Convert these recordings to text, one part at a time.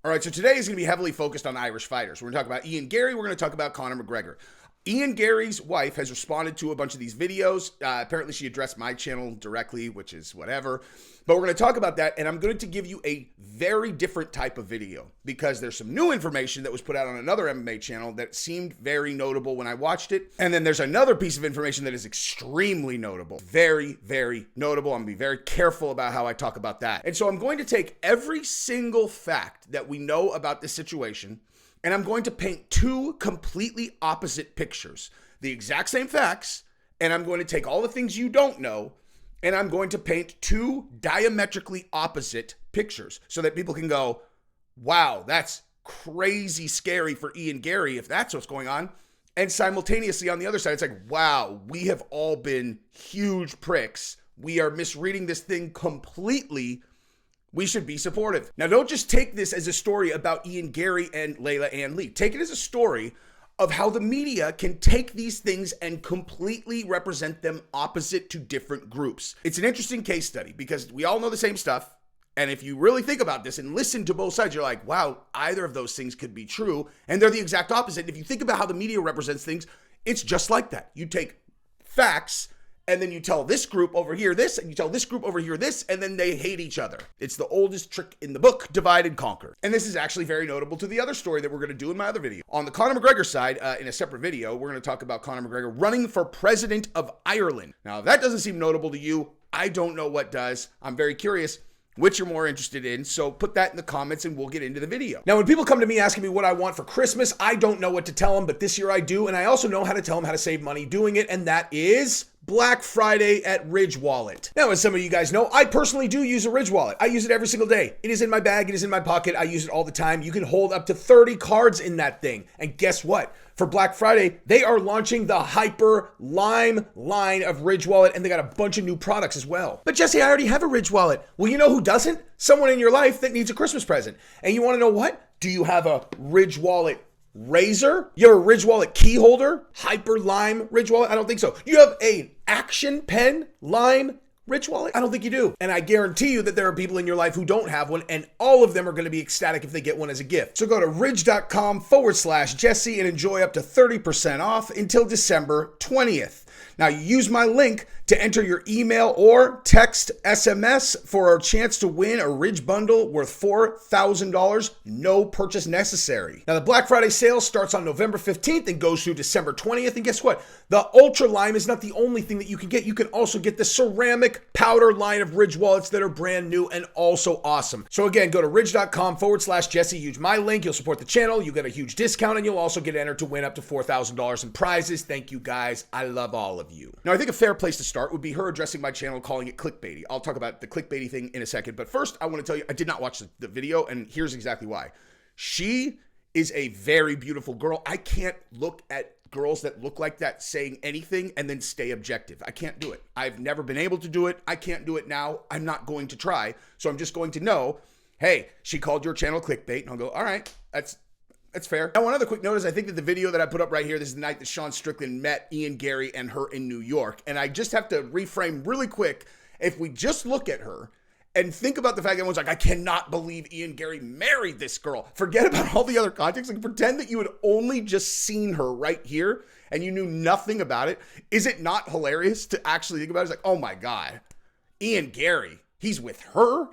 All right, so today is going to be heavily focused on Irish fighters. We're going to talk about Ian Garry. We're going to talk about Conor McGregor. Ian Garry's wife has responded to a bunch of these videos. Apparently, she addressed my channel directly, which is whatever. But we're going to talk about that, and I'm going to give you a very different type of video because there's some new information that was put out on another MMA channel that seemed very notable when I watched it. And then there's another piece of information that is extremely notable. Very, very notable. I'm going to be very careful about how I talk about that. And so I'm going to take every single fact that we know about this situation, and I'm going to paint two completely opposite pictures. The exact same facts, and I'm going to take all the things you don't know, and I'm going to paint two diametrically opposite pictures so that people can go, wow, that's crazy scary for Ian Garry if that's what's going on. And simultaneously on the other side, it's like, wow, we have all been huge pricks. We are misreading this thing completely. We should be supportive. Now, don't just take this as a story about Ian Garry and Layla Ann Lee. Take it as a story of how the media can take these things and completely represent them opposite to different groups. It's an interesting case study because we all know the same stuff. And if you really think about this and listen to both sides, you're like, wow, either of those things could be true. And they're the exact opposite. And if you think about how the media represents things, it's just like that. You take facts and then you tell this group over here this, and you tell this group over here this, and then they hate each other. It's the oldest trick in the book, divide and conquer. And this is actually very notable to the other story that we're going to do in my other video. On the Conor McGregor side, in a separate video, we're going to talk about Conor McGregor running for president of Ireland. Now, if that doesn't seem notable to you, I don't know what does. I'm very curious which you're more interested in, so put that in the comments and we'll get into the video. Now, when people come to me asking me what I want for Christmas, I don't know what to tell them, but this year I do, and I also know how to tell them how to save money doing it, and that is Black Friday at Ridge Wallet. Now, as some of you guys know, I personally do use a Ridge Wallet. I use it every single day. It is in my bag. It is in my pocket. I use it all the time. You can hold up to 30 cards in that thing. And guess what? For Black Friday, they are launching the Hyper Lime line of Ridge Wallet, and they got a bunch of new products as well. But Jesse, I already have a Ridge Wallet. Well, you know who doesn't? Someone in your life that needs a Christmas present. And you want to know what? Do you have a Ridge Wallet razor? You have a Ridge Wallet key holder? Hyper Lime Ridge Wallet? I don't think so. You have a Action Pen Lime Ridge Wallet? I don't think you do. And I guarantee you that there are people in your life who don't have one, and all of them are going to be ecstatic if they get one as a gift. So go to ridge.com/Jesse and enjoy up to 30% off until December 20th. Now, you use my link to enter your email or text SMS for a chance to win a Ridge bundle worth $4,000, no purchase necessary. Now, the Black Friday sale starts on November 15th and goes through December 20th. And guess what? The Ultra Lime is not the only thing that you can get. You can also get the ceramic powder line of Ridge wallets that are brand new and also awesome. So again, go to ridge.com/Jesse. Use my link. You'll support the channel. You get a huge discount, and you'll also get entered to win up to $4,000 in prizes. Thank you, guys. I love all of you. Now, I think a fair place to start would be her addressing my channel, calling it clickbaity. I'll talk about the clickbaity thing in a second, but first I want to tell you I did not watch the video, and here's exactly why. She is a very beautiful girl. I can't look at girls that look like that saying anything and then stay objective. I can't do it. I've never been able to do it. I can't do it now. I'm not going to try. So I'm just going to know, hey, she called your channel clickbait, and I'll go, all right, that's fair. Now, one other quick note is I think that the video that I put up right here, this is the night that Sean Strickland met Ian Garry and her in New York. And I just have to reframe really quick. If we just look at her and think about the fact that everyone's like, I cannot believe Ian Garry married this girl. Forget about all the other context. Like, pretend that you had only just seen her right here and you knew nothing about it. Is it not hilarious to actually think about it? It's like, oh my God, Ian Garry, he's with her?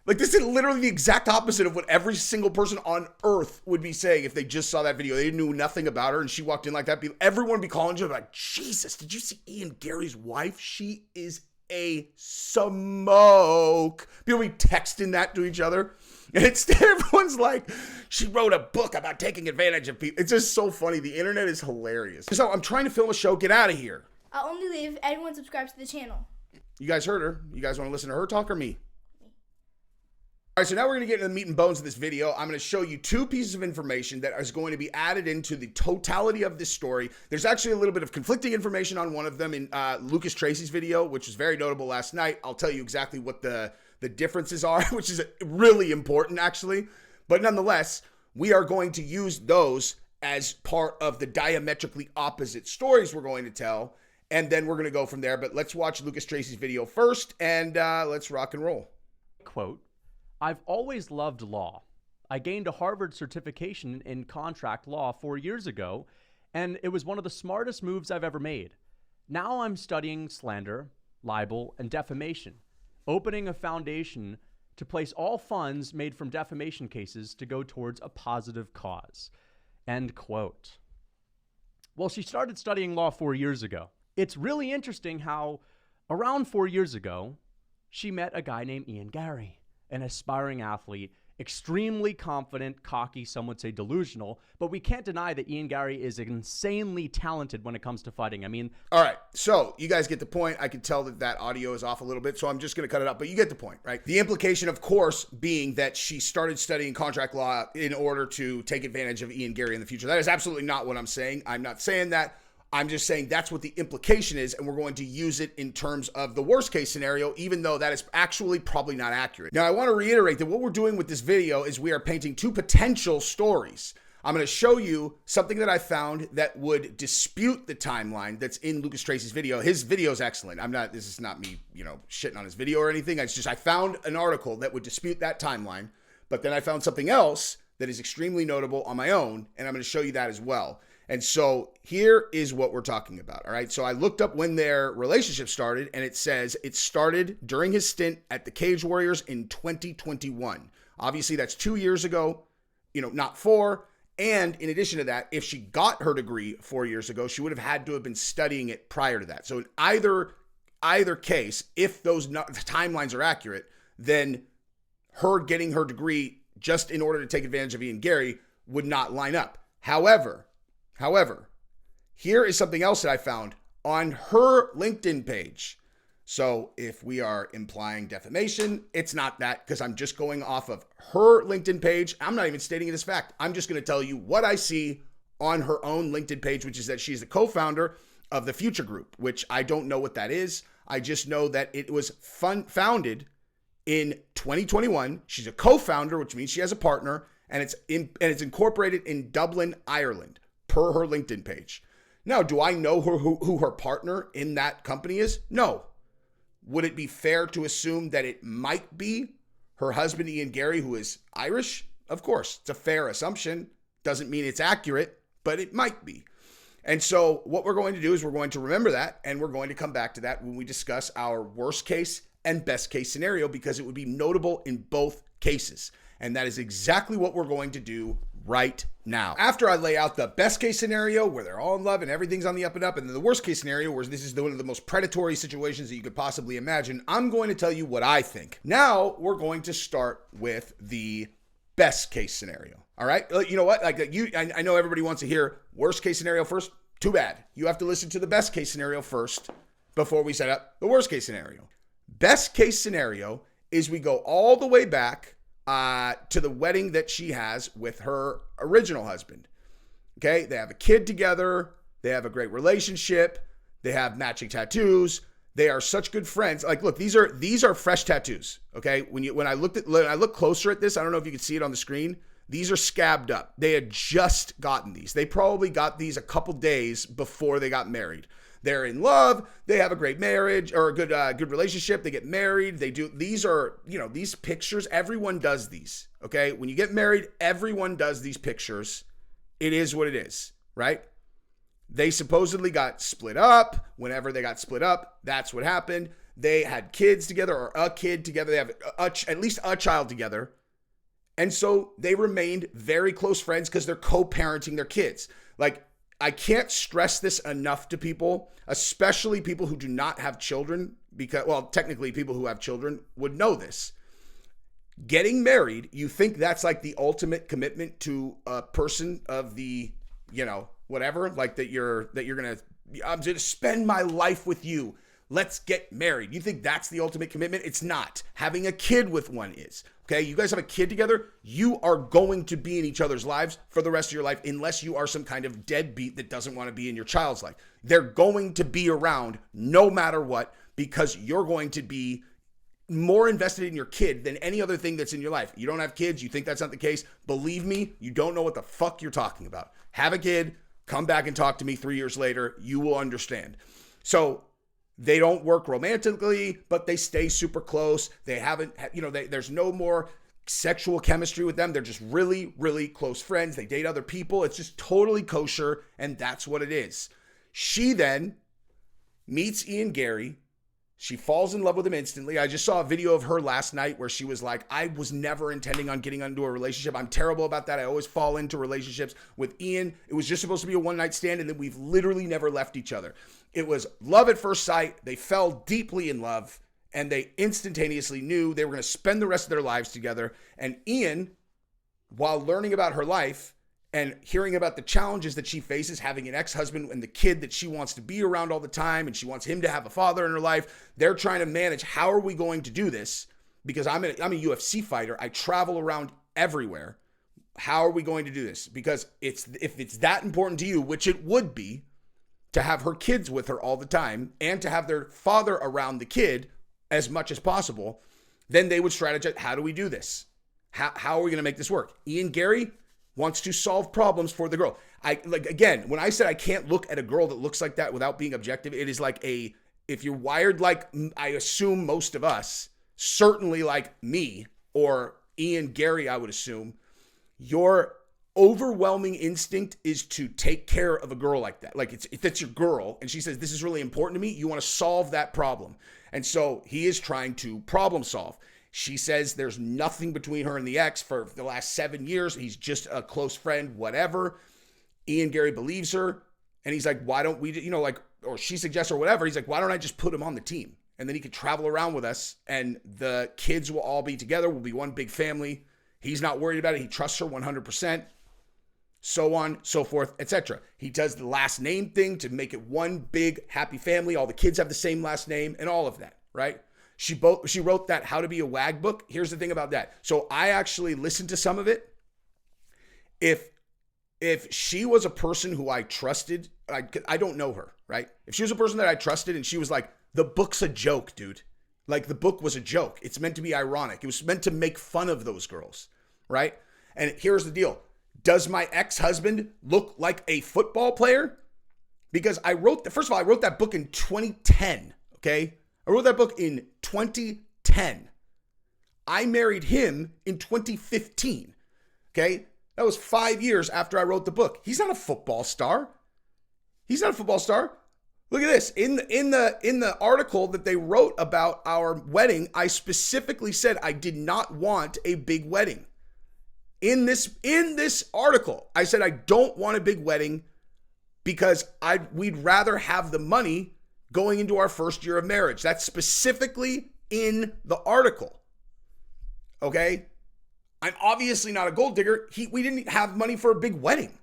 Like, this is literally the exact opposite of what every single person on earth would be saying if they just saw that video. They knew nothing about her and she walked in like that. Everyone would be calling you like, Jesus, did you see Ian Garry's wife? She is a smoke. People be texting that to each other. And everyone's like, she wrote a book about taking advantage of people. It's just so funny. The internet is hilarious. So I'm trying to film a show. Get out of here. I'll only leave if anyone subscribes to the channel. You guys heard her. You guys want to listen to her talk or me? All right, so now we're going to get into the meat and bones of this video. I'm going to show you two pieces of information that is going to be added into the totality of this story. There's actually a little bit of conflicting information on one of them in Lucas Tracy's video, which was very notable last night. I'll tell you exactly what the differences are, which is really important, actually. But nonetheless, we are going to use those as part of the diametrically opposite stories we're going to tell, and then we're going to go from there. But let's watch Lucas Tracy's video first, and let's rock and roll. Quote, I've always loved law. I gained a Harvard certification in contract law 4 years ago, and it was one of the smartest moves I've ever made. Now I'm studying slander, libel, and defamation, opening a foundation to place all funds made from defamation cases to go towards a positive cause." End quote. Well, she started studying law 4 years ago. It's really interesting how around 4 years ago, she met a guy named Ian Garry, an aspiring athlete, extremely confident, cocky, some would say delusional, but we can't deny that Ian Garry is insanely talented when it comes to fighting. I mean, all right, so you guys get the point. I can tell that audio is off a little bit, so I'm just going to cut it up, but you get the point, right? The implication, of course, being that she started studying contract law in order to take advantage of Ian Garry in the future. That is absolutely not what I'm saying. I'm not saying that. I'm just saying that's what the implication is, and we're going to use it in terms of the worst case scenario, even though that is actually probably not accurate. Now, I want to reiterate that what we're doing with this video is we are painting two potential stories. I'm going to show you something that I found that would dispute the timeline that's in Lucas Tracy's video. His video is excellent. This is not me, shitting on his video or anything. It's just I found an article that would dispute that timeline, but then I found something else that is extremely notable on my own, and I'm going to show you that as well. And so here is what we're talking about, all right? So I looked up when their relationship started, and it says it started during his stint at the Cage Warriors in 2021. Obviously, that's 2 years ago, not 4. And in addition to that, if she got her degree 4 years ago, she would have had to have been studying it prior to that. So in either case, if those timelines are accurate, then her getting her degree just in order to take advantage of Ian Garry would not line up. However, here is something else that I found on her LinkedIn page. So if we are implying defamation, it's not that, because I'm just going off of her LinkedIn page. I'm not even stating it as fact. I'm just going to tell you what I see on her own LinkedIn page, which is that she's the co-founder of the Future Group, which I don't know what that is. I just know that it was founded in 2021. She's a co-founder, which means she has a partner, and it's incorporated in Dublin, Ireland, per her LinkedIn page. Now, do I know who her partner in that company is? No. Would it be fair to assume that it might be her husband, Ian Garry, who is Irish? Of course, it's a fair assumption. Doesn't mean it's accurate, but it might be. And so what we're going to do is we're going to remember that, and we're going to come back to that when we discuss our worst case and best case scenario, because it would be notable in both cases. And that is exactly what we're going to do right now. After I lay out the best case scenario where they're all in love and everything's on the up and up, and then the worst case scenario where this is one of the most predatory situations that you could possibly imagine, I'm going to tell you what I think. Now we're going to start with the best case scenario. All right. You know what? I know everybody wants to hear worst case scenario first. Too bad. You have to listen to the best case scenario first before we set up the worst case scenario. Best case scenario is we go all the way back to the wedding that she has with her original husband. Okay, they have a kid together. They have a great relationship. They have matching tattoos. They are such good friends. Like, look, these are fresh tattoos. Okay, when I look closer at this, I don't know if you can see it on the screen. These are scabbed up. They had just gotten these. They probably got these a couple days before they got married. They're in love. They have a great marriage or a good relationship. They get married. These are, these pictures, everyone does these. Okay. When you get married, everyone does these pictures. It is what it is, right? They supposedly got split up. Whenever they got split up, that's what happened. They had kids together or a kid together. They have at least a child together. And so they remained very close friends because they're co-parenting their kids. Like, I can't stress this enough to people, especially people who do not have children, because, well, technically people who have children would know this. Getting married, you think that's like the ultimate commitment to a person of the, whatever, like I'm going to spend my life with you. Let's get married. You think that's the ultimate commitment? It's not. Having a kid with one is. Okay, you guys have a kid together, you are going to be in each other's lives for the rest of your life unless you are some kind of deadbeat that doesn't want to be in your child's life. They're going to be around no matter what because you're going to be more invested in your kid than any other thing that's in your life. You don't have kids, you think that's not the case. Believe me, you don't know what the fuck you're talking about. Have a kid, come back and talk to me 3 years later, you will understand. So they don't work romantically, but they stay super close. They haven't, there's no more sexual chemistry with them. They're just really, really close friends. They date other people. It's just totally kosher, and that's what it is. She then meets Ian Garry. She falls in love with him instantly. I just saw a video of her last night where she was like, I was never intending on getting into a relationship. I'm terrible about that. I always fall into relationships with Ian. It was just supposed to be a one-night stand, and then we've literally never left each other. It was love at first sight. They fell deeply in love, and they instantaneously knew they were going to spend the rest of their lives together. And Ian, while learning about her life and hearing about the challenges that she faces, having an ex-husband and the kid that she wants to be around all the time, and she wants him to have a father in her life, they're trying to manage, how are we going to do this? Because I'm a UFC fighter. I travel around everywhere. How are we going to do this? Because if it's that important to you, which it would be, to have her kids with her all the time and to have their father around the kid as much as possible, then they would strategize, how do we do this? How are we going to make this work? Ian Garry wants to solve problems for the girl. Again, when I said I can't look at a girl that looks like that without being objective, it is like if you're wired like I assume most of us, certainly like me or Ian Garry, I would assume, your overwhelming instinct is to take care of a girl like that. Like if it's your girl and she says, this is really important to me, you want to solve that problem. And so he is trying to problem solve. She says there's nothing between her and the ex for the last 7 years. He's just a close friend, whatever. Ian Garry believes her. And he's like, why don't we, or she suggests or whatever. He's like, why don't I just put him on the team? And then he could travel around with us and the kids will all be together. We'll be one big family. He's not worried about it. He trusts her 100%. So on, so forth, etc. He does the last name thing to make it one big happy family. All the kids have the same last name and all of that, right? She wrote that How to Be a WAG book. Here's the thing about that. So I actually listened to some of it. If she was a person who I trusted, I don't know her, right? If she was a person that I trusted and she was like, the book's a joke, dude. Like the book was a joke. It's meant to be ironic. It was meant to make fun of those girls, right? And here's the deal. Does my ex-husband look like a football player? Because first of all, I wrote that book in 2010, okay? I wrote that book in 2010. I married him in 2015, okay? That was 5 years after I wrote the book. He's not a football star. He's not a football star. Look at this. In the article that they wrote about our wedding, I specifically said I did not want a big wedding. In this article, I said I don't want a big wedding because we'd rather have the money going into our first year of marriage. That's specifically in the article. Okay? I'm obviously not a gold digger. We didn't have money for a big wedding.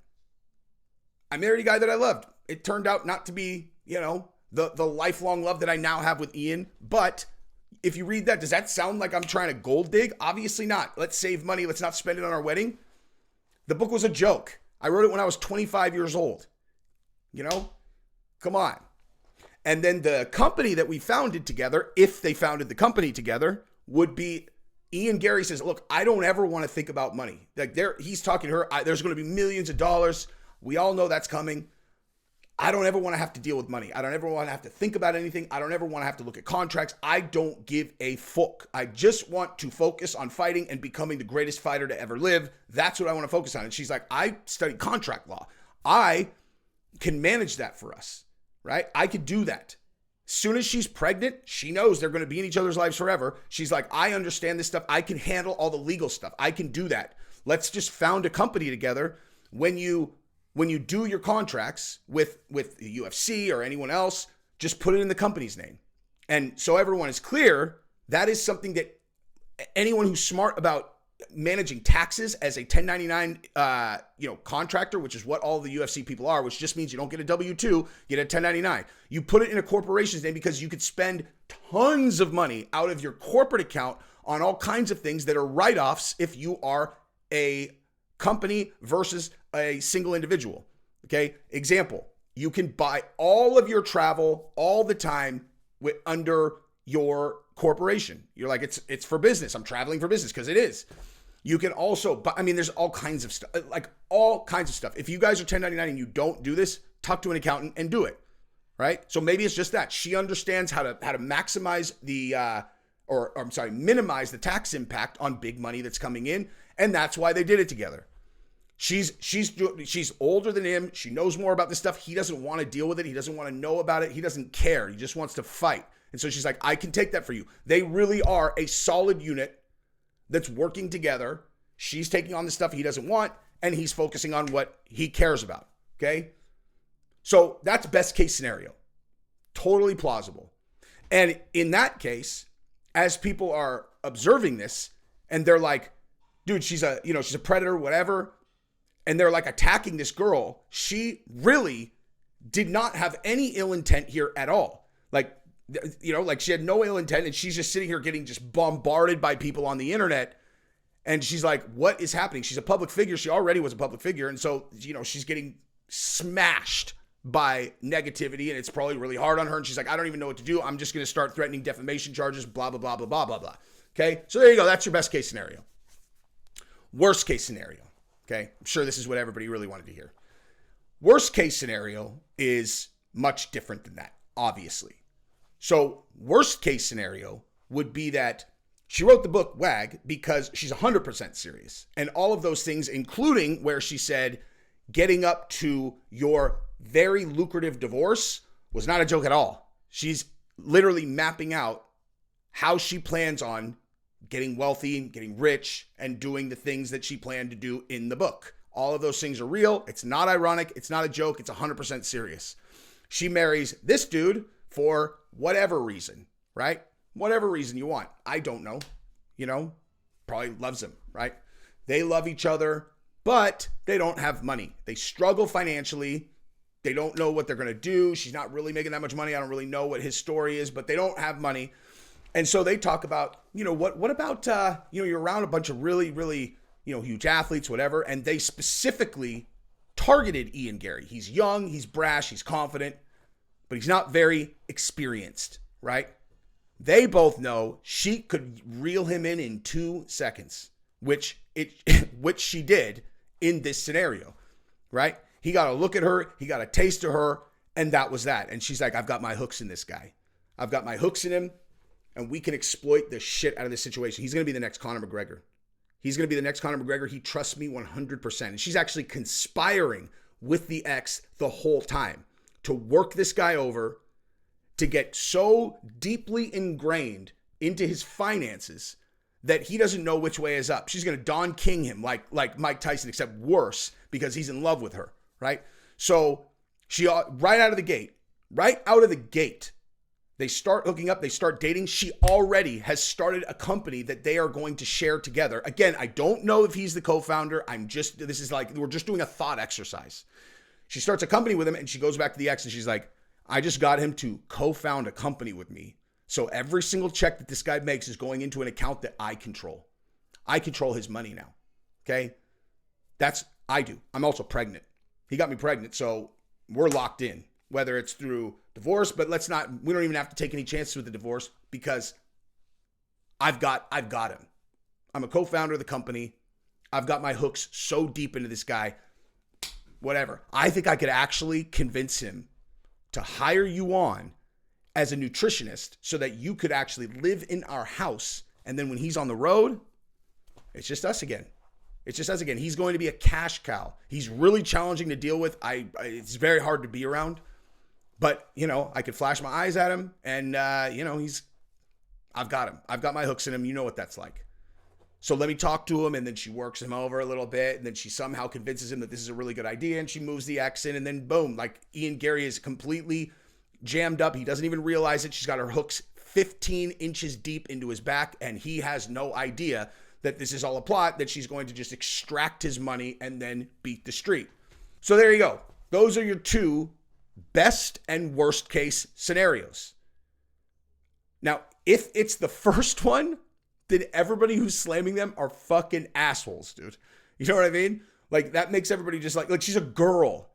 I married a guy that I loved. It turned out not to be, the lifelong love that I now have with Ian. But if you read that, does that sound like I'm trying to gold dig? Obviously not. Let's save money. Let's not spend it on our wedding. The book was a joke. I wrote it when I was 25 years old. Come on. And then the company that we founded together, if they founded the company together, would be Ian Garry says, look, I don't ever want to think about money. Like he's talking to her. There's going to be millions of dollars. We all know that's coming. I don't ever want to have to deal with money. I don't ever want to have to think about anything. I don't ever want to have to look at contracts. I don't give a fuck. I just want to focus on fighting and becoming the greatest fighter to ever live. That's what I want to focus on. And she's like, I studied contract law. I can manage that for us, right? I could do that. As soon as she's pregnant, she knows they're going to be in each other's lives forever. She's like, I understand this stuff. I can handle all the legal stuff. I can do that. Let's just found a company together. When you do your contracts with the UFC or anyone else, just put it in the company's name. And so everyone is clear, that is something that anyone who's smart about managing taxes as a 1099 contractor, which is what all the UFC people are, which just means you don't get a W-2, you get a 1099. You put it in a corporation's name because you could spend tons of money out of your corporate account on all kinds of things that are write-offs if you are a company versus a single individual. Okay, example, you can buy all of your travel all the time under your corporation. You're like, it's for business. I'm traveling for business, because it is. You can also, there's all kinds of stuff, like all kinds of stuff. If you guys are 1099 and you don't do this, talk to an accountant and do it, right? So maybe it's just that she understands how to maximize the or I'm sorry, minimize the tax impact on big money that's coming in. And that's why they did it together. She's older than him. She knows more about this stuff. He doesn't want to deal with it. He doesn't want to know about it. He doesn't care. He just wants to fight. And so she's like, I can take that for you. They really are a solid unit that's working together. She's taking on the stuff he doesn't want, and he's focusing on what he cares about. Okay? So that's best case scenario. Totally plausible. And in that case, as people are observing this and they're like, dude, she's a predator, whatever. And they're like attacking this girl. She really did not have any ill intent here at all. Like she had no ill intent, and she's just sitting here getting just bombarded by people on the internet. And she's like, what is happening? She's a public figure. She already was a public figure. And so, she's getting smashed by negativity, and it's probably really hard on her. And she's like, I don't even know what to do. I'm just going to start threatening defamation charges, blah, blah, blah, blah, blah, blah, blah. Okay. So there you go. That's your best case scenario. Worst case scenario. Okay. I'm sure this is what everybody really wanted to hear. Worst case scenario is much different than that, obviously. So worst case scenario would be that she wrote the book WAG because she's 100% serious. And all of those things, including where she said getting up to your very lucrative divorce, was not a joke at all. She's literally mapping out how she plans on getting wealthy and getting rich and doing the things that she planned to do in the book. All of those things are real. It's not ironic. It's not a joke. It's 100% serious. She marries this dude for whatever reason, right? Whatever reason you want. I don't know. Probably loves him, right? They love each other, but they don't have money. They struggle financially. They don't know what they're going to do. She's not really making that much money. I don't really know what his story is, but they don't have money. And so they talk about, what about, you're around a bunch of really, really, huge athletes, whatever. And they specifically targeted Ian Garry. He's young, he's brash, he's confident, but he's not very experienced, right? They both know she could reel him in 2 seconds, which she did in this scenario, right? He got a look at her, he got a taste of her, and that was that. And she's like, I've got my hooks in this guy. I've got my hooks in him, and we can exploit the shit out of this situation. He's going to be the next Conor McGregor. He's going to be the next Conor McGregor. He trusts me 100%. And she's actually conspiring with the ex the whole time to work this guy over, to get so deeply ingrained into his finances that he doesn't know which way is up. She's going to Don King him like Mike Tyson, except worse, because he's in love with her, right? So she, right out of the gate, they start hooking up, they start dating. She already has started a company that they are going to share together. Again, I don't know if he's the co-founder. This is like, we're just doing a thought exercise. She starts a company with him, and she goes back to the ex, and she's like, I just got him to co-found a company with me. So every single check that this guy makes is going into an account that I control. I control his money now. Okay? I do. I'm also pregnant. He got me pregnant, so we're locked in. Whether it's through divorce, but we don't even have to take any chances with the divorce because I've got him. I'm a co-founder of the company. I've got my hooks so deep into this guy. Whatever. I think I could actually convince him to hire you on as a nutritionist so that you could actually live in our house. And then when he's on the road, it's just us again. He's going to be a cash cow. He's really challenging to deal with. It's very hard to be around. But, I could flash my eyes at him and, I've got him. I've got my hooks in him. You know what that's like. So let me talk to him. And then she works him over a little bit. And then she somehow convinces him that this is a really good idea. And she moves the ex in. And then boom, like Ian Garry is completely jammed up. He doesn't even realize it. She's got her hooks 15 inches deep into his back. And he has no idea that this is all a plot, that she's going to just extract his money and then beat the street. So there you go. Those are your two best and worst case scenarios. Now, if it's the first one, then everybody who's slamming them are fucking assholes, dude. You know what I mean? Like, that makes everybody just like she's a girl.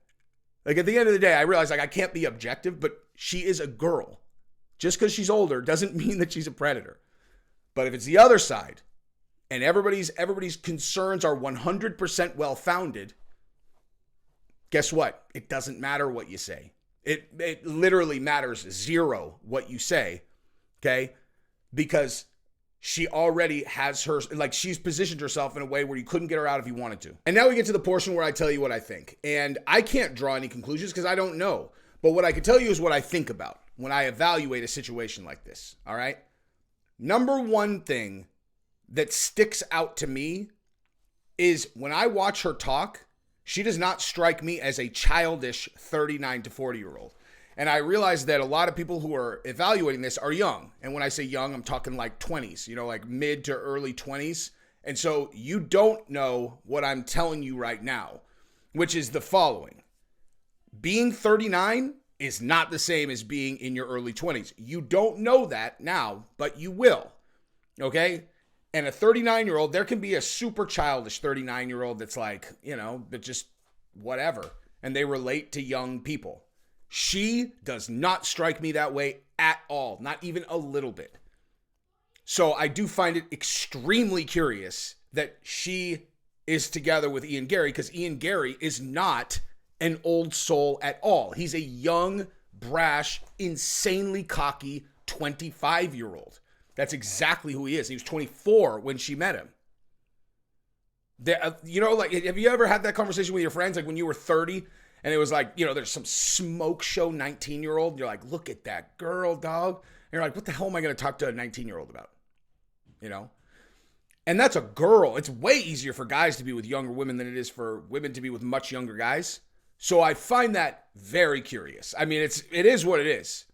Like, at the end of the day, I realize, I can't be objective, but she is a girl. Just because she's older doesn't mean that she's a predator. But if it's the other side, and everybody's concerns are 100% well-founded, guess what? It doesn't matter what you say. It literally matters zero what you say, okay? Because she already has her, like she's positioned herself in a way where you couldn't get her out if you wanted to. And now we get to the portion where I tell you what I think. And I can't draw any conclusions because I don't know. But what I can tell you is what I think about when I evaluate a situation like this, all right? Number one thing that sticks out to me is when I watch her talk, she does not strike me as a childish 39 to 40-year-old. And I realize that a lot of people who are evaluating this are young. And when I say young, I'm talking like 20s, like mid to early 20s. And so you don't know what I'm telling you right now, which is the following. Being 39 is not the same as being in your early 20s. You don't know that now, but you will. Okay? And a 39-year-old, there can be a super childish 39-year-old that's like, that just whatever. And they relate to young people. She does not strike me that way at all, not even a little bit. So I do find it extremely curious that she is together with Ian Garry, because Ian Garry is not an old soul at all. He's a young, brash, insanely cocky 25-year-old. That's exactly who he is. He was 24 when she met him. Have you ever had that conversation with your friends, like when you were 30? And it was like, there's some smoke show 19-year-old. You're like, look at that girl, dog. And you're like, what the hell am I going to talk to a 19-year-old about? And that's a girl. It's way easier for guys to be with younger women than it is for women to be with much younger guys. So I find that very curious. I mean, it is what it is.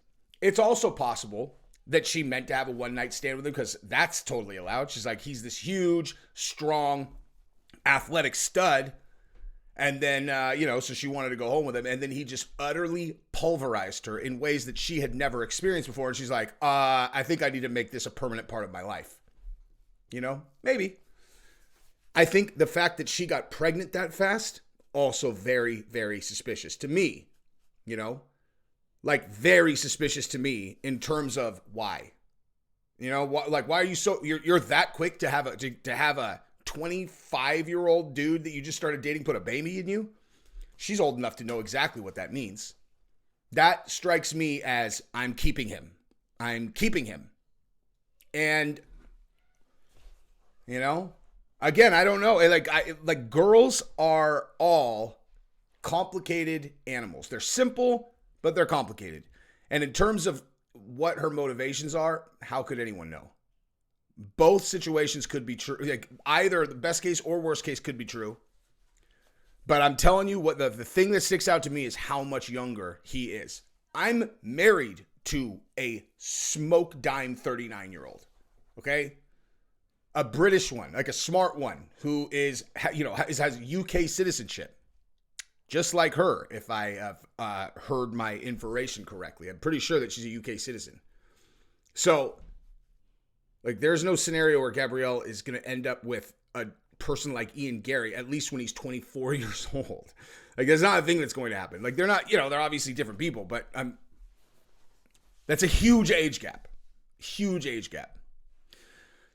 It's also possible that she meant to have a one-night stand with him, because that's totally allowed. She's like, he's this huge, strong, athletic stud. And then, so she wanted to go home with him. And then he just utterly pulverized her in ways that she had never experienced before. And she's like, I think I need to make this a permanent part of my life. Maybe. I think the fact that she got pregnant that fast, also very, very suspicious to me. Like very suspicious to me in terms of why. Why are you you're that quick to have a 25-year-old dude that you just started dating put a baby in you? She's old enough to know exactly what that means. That strikes me as I'm keeping him. And again, I don't know. Like girls are all complicated animals. They're simple, but they're complicated. And in terms of what her motivations are, how could anyone know? Both situations could be true. Like either the best case or worst case could be true. But I'm telling you what the thing that sticks out to me is how much younger he is. I'm married to a smoke dime 39-year-old. Okay? A British one, like a smart one who has UK citizenship. Just like her, if I have heard my information correctly. I'm pretty sure that she's a UK citizen. So like, there's no scenario where Gabrielle is going to end up with a person like Ian Garry, at least when he's 24 years old. Like, that's not a thing that's going to happen. Like, they're not, they're obviously different people, but that's a huge age gap. Huge age gap.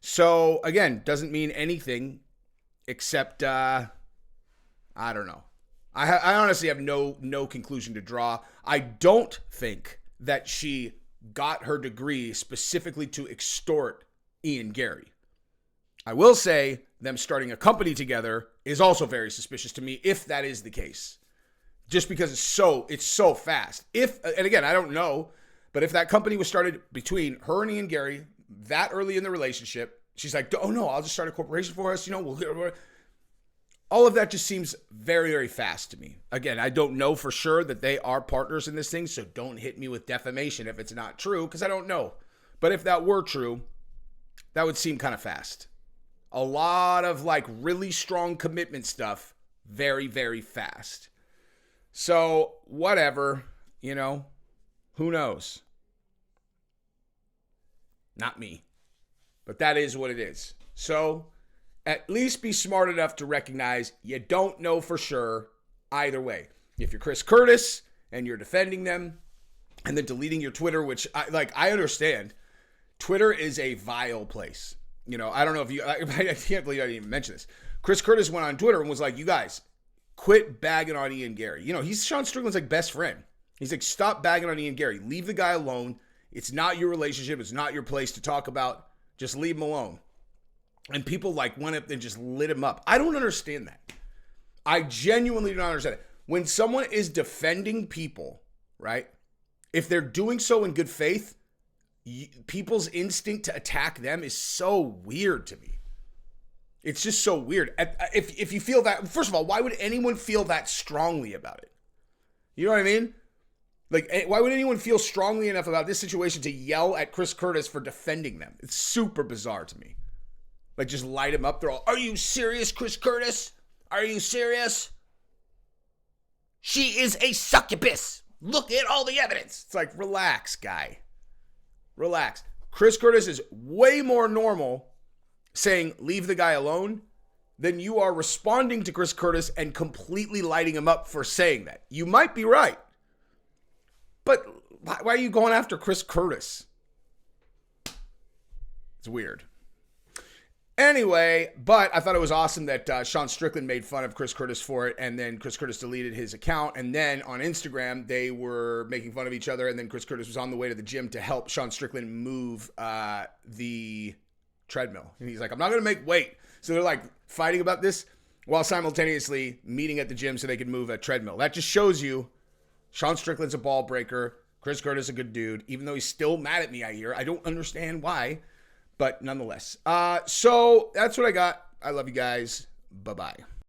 So, again, doesn't mean anything except, I don't know. I honestly have no conclusion to draw. I don't think that she got her degree specifically to extort Ian Garry. I will say them starting a company together is also very suspicious to me, if that is the case. Just because it's so fast. And again, I don't know, but if that company was started between her and Ian Garry that early in the relationship, she's like, oh no, I'll just start a corporation for us, all of that just seems very, very fast to me. Again, I don't know for sure that they are partners in this thing, so don't hit me with defamation if it's not true, because I don't know. But if that were true, that would seem kind of fast. A lot of like really strong commitment stuff, very, very fast. So whatever, who knows? Not me. But that is what it is. So at least be smart enough to recognize you don't know for sure either way. If you're Chris Curtis and you're defending them and then deleting your Twitter, which I understand. Twitter is a vile place. I don't know if I can't believe I didn't even mention this. Chris Curtis went on Twitter and was like, you guys, quit bagging on Ian Garry. He's Sean Strickland's like best friend. He's like, stop bagging on Ian Garry. Leave the guy alone. It's not your relationship. It's not your place to talk about. Just leave him alone. And people like went up and just lit him up. I don't understand that. I genuinely do not understand it. When someone is defending people, right? If they're doing so in good faith, people's instinct to attack them is so weird to me. It's just so weird. If you feel that, first of all, why would anyone feel that strongly about it? You know what I mean? Like, why would anyone feel strongly enough about this situation to yell at Chris Curtis for defending them? It's super bizarre to me. Like, just light him up. They're all, are you serious, Chris Curtis? Are you serious? She is a succubus. Look at all the evidence. It's like, relax, guy. Relax. Chris Curtis is way more normal saying, leave the guy alone, than you are responding to Chris Curtis and completely lighting him up for saying that. You might be right. But why are you going after Chris Curtis? It's weird. Anyway, but I thought it was awesome that Sean Strickland made fun of Chris Curtis for it, and then Chris Curtis deleted his account, and then on Instagram, they were making fun of each other, and then Chris Curtis was on the way to the gym to help Sean Strickland move the treadmill. And he's like, I'm not going to make weight. So they're like fighting about this while simultaneously meeting at the gym so they can move a treadmill. That just shows you Sean Strickland's a ball breaker. Chris Curtis a good dude, even though he's still mad at me, I hear. I don't understand why. But nonetheless, so that's what I got. I love you guys. Bye-bye.